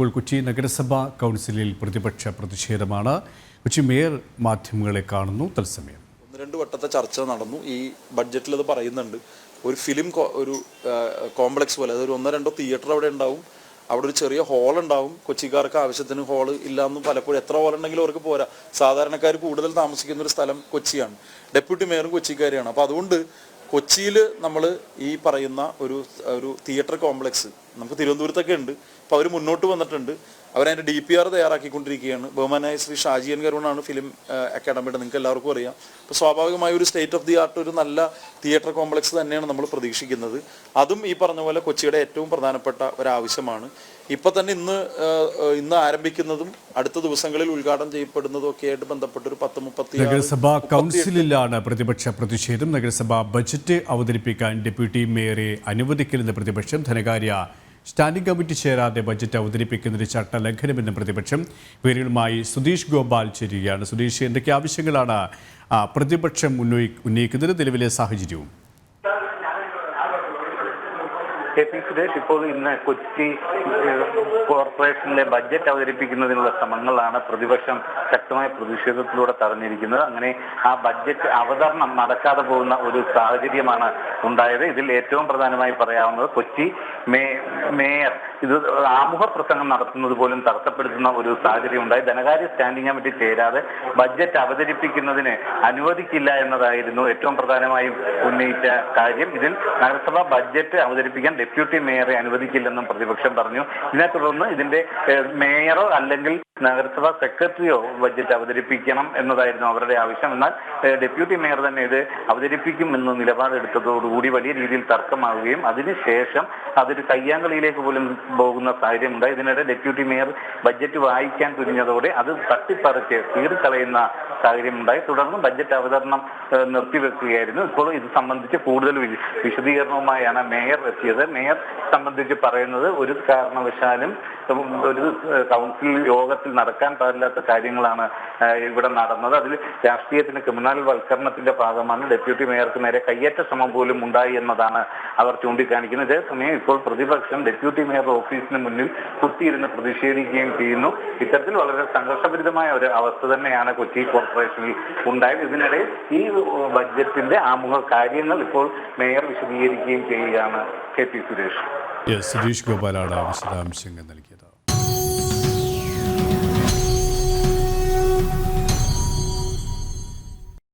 ഇപ്പോൾ കൊച്ചി നഗരസഭാ കൗൺസിലിൽ പ്രതിപക്ഷ പ്രതിഷേധമാണ്. കൊച്ചി മേയർ മാധ്യമങ്ങളെ കാണുന്നു തത്സമയം. രണ്ട് വട്ടത്തെ ചർച്ച നടന്നു. ഈ ബഡ്ജറ്റിൽ അത് പറയുന്നുണ്ട്. ഒരു ഫിലിം ഒരു കോംപ്ലക്സ് പോലെ, അതൊരു 1-2 തിയേറ്റർ അവിടെ ഉണ്ടാവും. അവിടെ ഒരു ചെറിയ ഹോൾ ഉണ്ടാവും. കൊച്ചിക്കാർക്ക് ആവശ്യത്തിന് ഹോള് ഇല്ലാന്നും പലപ്പോഴും എത്ര ഹോൾ ഉണ്ടെങ്കിലും അവർക്ക് പോരാ. സാധാരണക്കാർ കൂടുതൽ താമസിക്കുന്ന ഒരു സ്ഥലം കൊച്ചിയാണ്. ഡെപ്യൂട്ടി മേയറും കൊച്ചിക്കാരിയാണ്. അപ്പോൾ അതുകൊണ്ട് കൊച്ചിയിൽ നമ്മൾ ഈ പറയുന്ന ഒരു തിയേറ്റർ കോംപ്ലക്സ് നമുക്ക് തിരുവനന്തപുരത്തൊക്കെ ഉണ്ട്. അപ്പോൾ അവർ മുന്നോട്ട് വന്നിട്ടുണ്ട്. അവരതിൻ്റെ DPR തയ്യാറാക്കിക്കൊണ്ടിരിക്കുകയാണ്. ബഹുമാനായ ശ്രീ ഷാജിയൻ കരുണാണ് ഫിലിം അക്കാഡമിയുടെ, നിങ്ങൾക്ക് എല്ലാവർക്കും അറിയാം. അപ്പോൾ സ്വാഭാവികമായ ഒരു സ്റ്റേറ്റ് ഓഫ് ദി ആർട്ട് ഒരു നല്ല തിയേറ്റർ കോംപ്ലക്സ് തന്നെയാണ് നമ്മൾ പ്രതീക്ഷിക്കുന്നത്. അതും ഈ പറഞ്ഞ പോലെ കൊച്ചിയുടെ ഏറ്റവും പ്രധാനപ്പെട്ട ഒരാവശ്യമാണ്. ഇപ്പം തന്നെ ഇന്ന് ആരംഭിക്കുന്നതും അടുത്ത ദിവസങ്ങളിൽ ഉദ്ഘാടനം ചെയ്യപ്പെടുന്നതും ഒക്കെ ആയിട്ട് ബന്ധപ്പെട്ട് ഒരു 10-30 നഗരസഭാ കൗൺസിലിലാണ് പ്രതിപക്ഷ പ്രതിഷേധം. നഗരസഭാ ബജറ്റ് അവതരിപ്പിക്കാൻ ഡെപ്യൂട്ടി മേയറെ അനുവദിക്കില്ലെന്ന് പ്രതിപക്ഷം. ധനകാര്യ സ്റ്റാൻഡിംഗ് കമ്മിറ്റി ചേരാതെ ബജറ്റ് അവതരിപ്പിക്കുന്നത് ചട്ടലംഘനമെന്ന് പ്രതിപക്ഷം. വിവരങ്ങളുമായി സുധീഷ് ഗോപാൽ ചേരുകയാണ്. സുധീഷ്, എന്തൊക്കെ ആവശ്യങ്ങളാണ് പ്രതിപക്ഷം ഉന്നയിക്കുന്നത്? നിലവിലെ സാഹചര്യവും സുരേഷ്, ഇപ്പോൾ ഇന്ന് കൊച്ചി കോർപ്പറേഷനിലെ ബഡ്ജറ്റ് അവതരിപ്പിക്കുന്നതിനുള്ള ശ്രമങ്ങളാണ് പ്രതിപക്ഷം ശക്തമായ പ്രതിഷേധത്തിലൂടെ തടഞ്ഞിരിക്കുന്നത്. അങ്ങനെ ആ ബഡ്ജറ്റ് അവതരണം നടക്കാതെ പോകുന്ന ഒരു സാഹചര്യമാണ് ഉണ്ടായത്. ഇതിൽ ഏറ്റവും പ്രധാനമായി പറയാവുന്നത് കൊച്ചി മേയർ ഇത് ആമുഖ പ്രസംഗം നടത്തുന്നത് പോലും തടസ്സപ്പെടുത്തുന്ന ഒരു സാഹചര്യം ഉണ്ടായി. ധനകാര്യ സ്റ്റാൻഡിംഗ് കമ്മിറ്റി ചേരാതെ ബഡ്ജറ്റ് അവതരിപ്പിക്കുന്നതിന് അനുവദിക്കില്ല എന്നതായിരുന്നു ഏറ്റവും പ്രധാനമായും ഉന്നയിച്ച കാര്യം. ഇതിൽ നഗരസഭാ ബഡ്ജറ്റ് അവതരിപ്പിക്കാൻ ഡെപ്യൂട്ടി മേയറെ അനുവദിക്കില്ലെന്നും പ്രതിപക്ഷം പറഞ്ഞു. ഇതിനെ തുടർന്ന് ഇതിന്റെ മേയറോ അല്ലെങ്കിൽ നഗരസഭാ സെക്രട്ടറിയോ ബഡ്ജറ്റ് അവതരിപ്പിക്കണം എന്നതായിരുന്നു അവരുടെ ആവശ്യം. എന്നാൽ ഡെപ്യൂട്ടി മേയർ തന്നെ ഇത് അവതരിപ്പിക്കുമെന്ന് നിലപാടെടുത്തതോടുകൂടി വലിയ രീതിയിൽ തർക്കമാവുകയും അതിനുശേഷം അതൊരു കയ്യാങ്കളിയിലേക്ക് പോലും പോകുന്ന സാഹചര്യമുണ്ടായി. ഇതിനിടെ ഡെപ്യൂട്ടി മേയർ ബഡ്ജറ്റ് വായിക്കാൻ തുനിഞ്ഞതോടെ അത് തട്ടിപ്പറിച്ച് കീറിക്കളയുന്ന സാഹചര്യമുണ്ടായി. തുടർന്ന് ബഡ്ജറ്റ് അവതരണം നിർത്തിവെക്കുകയായിരുന്നു. ഇപ്പോൾ ഇത് സംബന്ധിച്ച് കൂടുതൽ വിശദീകരണവുമായാണ് മേയർ എത്തിയത്. മേയർ സംബന്ധിച്ച് പറയുന്നത് ഒരു കാരണവശാലും ഒരു കൗൺസിൽ യോഗത്തിൽ നടക്കാൻ പാടില്ലാത്ത കാര്യങ്ങളാണ് ഇവിടെ നടന്നത്. അതിൽ രാഷ്ട്രീയത്തിന് ക്രിമിനൽ വൽക്കരണത്തിന്റെ ഭാഗമാണ് ഡെപ്യൂട്ടി മേയർക്ക് നേരെ കയ്യേറ്റ ശ്രമം പോലും ഉണ്ടായി എന്നതാണ് അവർ ചൂണ്ടിക്കാണിക്കുന്നത്. ഇതേസമയം ഇപ്പോൾ പ്രതിപക്ഷം ഡെപ്യൂട്ടി മേയർ ഓഫീസിന് മുന്നിൽ കുത്തിയിരുന്ന് പ്രതിഷേധിക്കുകയും ചെയ്യുന്നു. ഇത്തരത്തിൽ വളരെ സംഘർഷഭരിതമായ ഒരു അവസ്ഥ തന്നെയാണ് കൊച്ചി കോർപ്പറേഷനിൽ ഉണ്ടായത്. ഇതിനിടെ ഈ ബഡ്ജറ്റിന്റെ ആമുഖ കാര്യങ്ങൾ ഇപ്പോൾ മേയർ വിശദീകരിക്കുകയും ചെയ്യുകയാണ്. KP സുരേഷ്. സുധീഷ് ഗോപാലാണ് വിശദാംശങ്ങൾ നൽകിയത്.